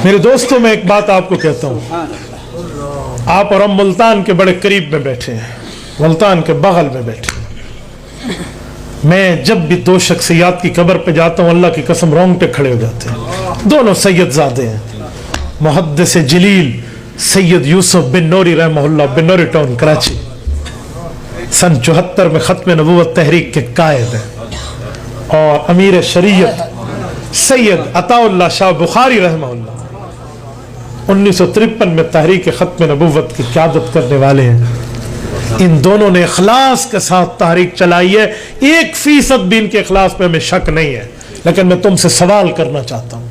میرے دوستوں میں ایک بات آپ کو کہتا ہوں, آپ اور ہم ملتان کے بڑے قریب میں بیٹھے ہیں, ملتان کے بغل میں بیٹھے ہیں. میں جب بھی دو شخصیات کی قبر پہ جاتا ہوں اللہ کی قسم رونگٹے کھڑے ہو جاتے ہیں. دونوں سید زادے ہیں, محدث جلیل سید یوسف بن نوری رحمہ اللہ, بن نوری ٹاؤن کراچی, سن 74 میں ختم نبوت تحریک کے قائد ہیں, اور امیر شریعت سید عطا اللہ شاہ بخاری رحمہ اللہ 1953 میں تحریک ختم نبوت کی قیادت کرنے والے ہیں. ان دونوں نے اخلاص کے ساتھ تحریک چلائی ہے, 1% بھی ان کے اخلاص پہ ہمیں شک نہیں ہے. لیکن میں تم سے سوال کرنا چاہتا ہوں,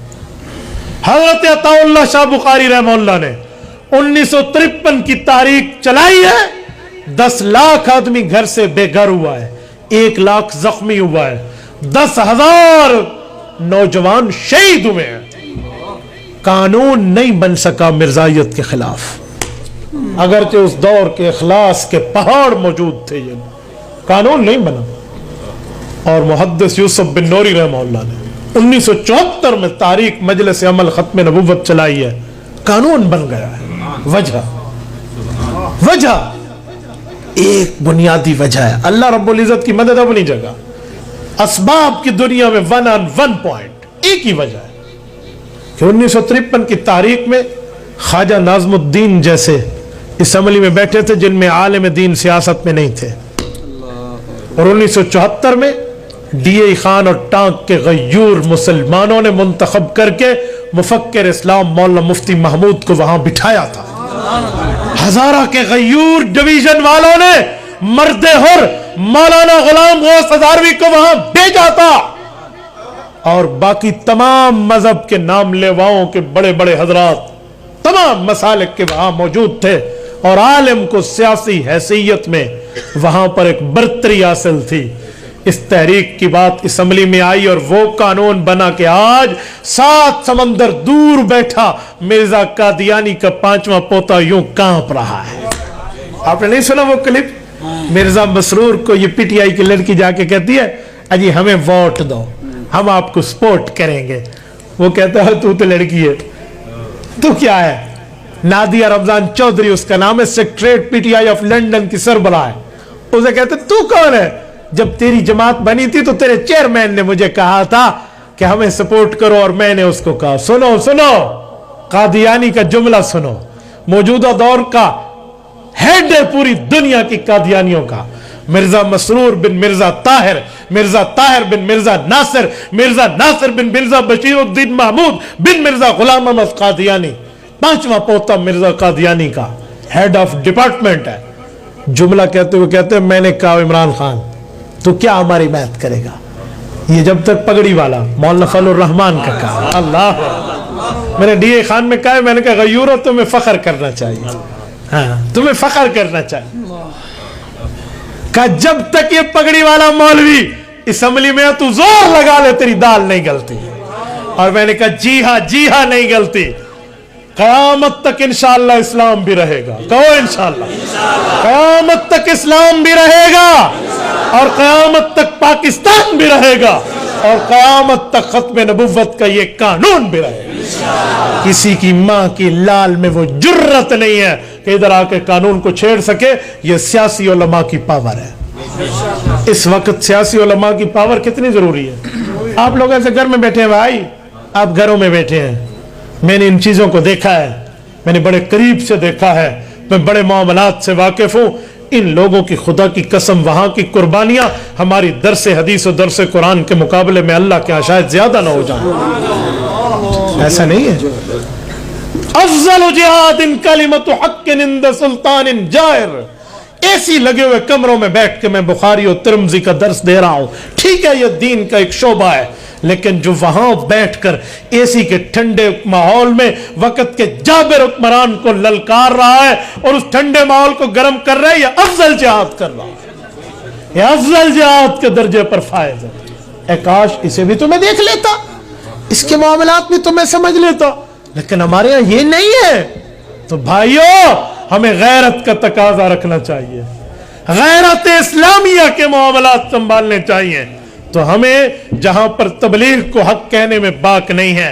حضرت عطا اللہ شاہ بخاری رحمہ اللہ نے 1953 کی تحریک چلائی ہے, 10 لاکھ آدمی گھر سے بے گھر ہوا ہے, 1 لاکھ زخمی ہوا ہے, 10,000 نوجوان شہید ہوئے ہیں. قانون نہیں بن سکا مرزائیت کے خلاف, اگرچہ اس دور کے اخلاص کے پہاڑ موجود تھے, یہ قانون نہیں بنا. اور محدث یوسف بن نوری رحمہ اللہ نے 1974 میں تاریخ مجلس عمل ختم نبوت چلائی ہے, قانون بن گیا ہے. وجہ ایک بنیادی وجہ ہے, اللہ رب العزت کی مدد اپنی جگہ, اسباب کی دنیا میں 1 on 1 point, ایک ہی وجہ ہے کہ 1953 کی تاریخ میں خواجہ ناظم الدین جیسے اسمبلی میں بیٹھے تھے جن میں عالم دین سیاست میں نہیں تھے, اور 1974 میں ڈی اے خان اور ٹانک کے غیور مسلمانوں نے منتخب کر کے مفکر اسلام مولانا مفتی محمود کو وہاں بٹھایا تھا. ہزارہ کے غیور ڈویژن والوں نے مرد حر مولانا غلام غوث ہزاروی کو وہاں بھیجا تھا, اور باقی تمام مذہب کے نام لیواؤں کے بڑے بڑے حضرات تمام مسالک کے وہاں موجود تھے, اور عالم کو سیاسی حیثیت میں وہاں پر ایک برتری حاصل تھی. اس تحریک کی بات اسمبلی میں آئی اور وہ قانون بنا کہ آج 7 سمندر دور بیٹھا مرزا قادیانی کا 5واں پوتا یوں کانپ رہا ہے. آپ نے نہیں سنا وہ کلپ, مرزا مسرور کو یہ پی ٹی آئی کی لڑکی جا کے کہتی ہے اجی ہمیں ووٹ دو, ہم آپ کو سپورٹ کریں گے. وہ کہتا ہے تو لڑکی ہے, تو کیا ہے. نادیہ رمضان چودھری اس کا نام ہے, secretariat P T I of London کی سربراہ ہے. اسے کہتے تو کون ہے, جب تیری جماعت بنی تھی تو تیرے چیئرمین نے مجھے کہا تھا کہ ہمیں سپورٹ کرو, اور میں نے اس کو کہا سنو قادیانی کا جملہ سنو, موجودہ دور کا ہیڈ ہے پوری دنیا کی قادیانیوں کا, مرزا مسرور بن مرزا طاہر, مرزا طاہر بن مرزا ناصر, مرزا ناصر بن مرزا بشیر الدین محمود بن مرزا غلام احمد قادیانی, 5واں پوتا مرزا قادیانی کا ہیڈ آف ڈپارٹمنٹ ہے. جملہ کہتے ہوئے کہتے ہیں میں نے کہا عمران خان تو کیا ہماری حمایت کرے گا, یہ جب تک پگڑی والا مولانا فضل الرحمان کا کہا. اللہ, میں نے ڈی اے خان میں کہا, میں نے کہا غیورو تمہیں فخر کرنا چاہیے, ہاں تمہیں فخر کرنا چاہیے. کہ جب تک یہ پگڑی والا مولوی اسمبلی میں تو زور لگا لے تیری دال نہیں گلتی. اور میں نے کہا جی ہاں نہیں گلتی, قیامت تک انشاءاللہ اسلام بھی رہے گا. کہو انشاءاللہ, قیامت تک اسلام بھی رہے گا, اور قیامت تک پاکستان بھی رہے گا, اور قیامت تک ختم نبوت کا یہ قانون بھی رہے گا. کسی کی ماں کی لال میں وہ جرت نہیں ہے کہ ادھر آ کے قانون کو چھیڑ سکے. یہ سیاسی علماء کی پاور ہے. اس وقت سیاسی علماء کی پاور کتنی ضروری ہے. آپ لوگ ایسے گھر میں بیٹھے ہیں بھائی, آپ گھروں میں بیٹھے ہیں, میں نے ان چیزوں کو دیکھا ہے, میں نے بڑے قریب سے دیکھا ہے, میں بڑے معاملات سے واقف ہوں. ان لوگوں کی خدا کی قسم وہاں کی قربانیاں ہماری درس حدیث و درس قرآن کے مقابلے میں اللہ کے شاید زیادہ نہ ہو جائیں. ایسا نہیں ہے. افضل جہاد کلمۃ حق عند سلطان جائر. ایسی لگے ہوئے کمروں میں بیٹھ کے میں بخاری اور ترمذی کا درس دے رہا ہوں, ٹھیک ہے یہ دین کا ایک شعبہ ہے, لیکن جو وہاں بیٹھ کر اے کے ٹھنڈے ماحول میں وقت کے جابر حکمران کو للکار رہا ہے اور اس ٹھنڈے ماحول کو گرم کر رہا ہے, یہ افضل جہاد کر رہا ہے, یہ افضل جہاد کے درجے پر فائز ہے. اے کاش اسے بھی تو میں دیکھ لیتا, اس کے معاملات بھی تو میں سمجھ لیتا, لیکن ہمارے یہاں یہ نہیں ہے. تو بھائیو ہمیں غیرت کا تقاضا رکھنا چاہیے, غیرت اسلامیہ کے معاملات سنبھالنے چاہیے. تو ہمیں جہاں پر تبلیغ کو حق کہنے میں باک نہیں ہے,